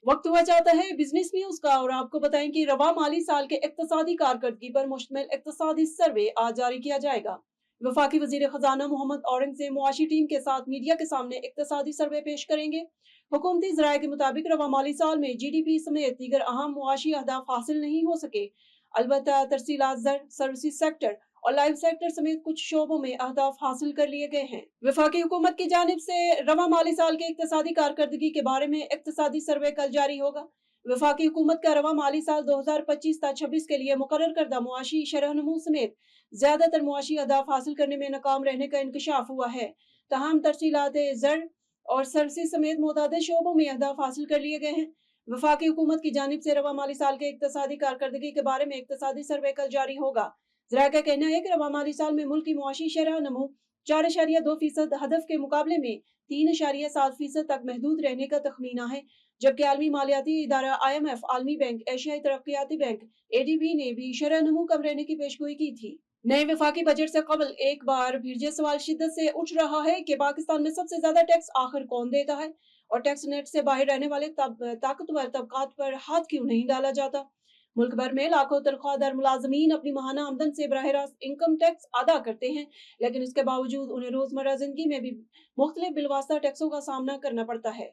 वक्त हुआ चाहता है बिजनेस न्यूज का और आपको बताएं कि रवा माली साल के इक्तसादी कारकर्दगी पर मुश्तमिल इक्तसादी सर्वे आज जारी किया जाएगा। वफाकी वजीर खजाना मोहम्मद औरंगजेब मुआशी टीम के साथ मीडिया के सामने इक्तसादी सर्वे पेश करेंगे। हुकूमती जराये के मुताबिक रवा माली साल में GDP समेत दीगर अहम मुआशी अहदाफ हासिल नहीं हो सके। अलबत्ता तरसीलात ज़र, सर्विसेज सेक्टर और लाइव सेक्टर समेत कुछ शोबों में अहदाफ हासिल कर लिए गए हैं। वफाकी हुकूमत की जानिब से रवा माली साल के इक्तसादी कारकर्दगी के बारे में इक्तसादी सर्वे कल जारी होगा। वफाकी हुकूमत का रवा माली साल 2025-26 के लिए मुकर्रर करदा मुआशी शरहनमू समेत ज्यादातर मुआशी अहदाफ हासिल करने में नाकाम रहने का इंकशाफ हुआ है। तमाम तरसीलात ज़र और सर्विसेज समेत मुतअद्दिद शोबों में अहदाफ हासिल कर लिए गए हैं। वफाकी हुकूमत की जानिब से रवा माली साल के इक्तसादी कारकर्दगी के बारे में इक्तसादी सर्वे कल जारी होगा। ज़रा का कहना है कि रवा माली साल में मुल्क की मुआशी शरह नमू 4.2% हदफ के मुकाबले में 3.7% तक महदूद रहने का तखमीना है, जबकि आलमी मालियाती इदारा IMF, आलमी बैंक, एशियाई तरक्याती बैंक ADB ने भी शरह नमू कम रहने की पेशगोई की थी। नए वफाकी बजट से कबल एक बार फिर ये सवाल शिद्दत से उठ रहा है कि पाकिस्तान में सबसे ज्यादा टैक्स आखिर कौन देता है और टैक्स नेट से बाहर रहने वाले ताकतवर तबकात पर हाथ क्यों नहीं डाला जाता। मुल्क भर में लाखों तनख्वाहदार मुलाजमीन अपनी माहाना आमदन से बराह रास्त इनकम टैक्स अदा करते हैं, लेकिन इसके बावजूद उन्हें रोजमर्रा जिंदगी में भी मुख्तलिफ बिलवास्ता टैक्सों का सामना करना पड़ता है।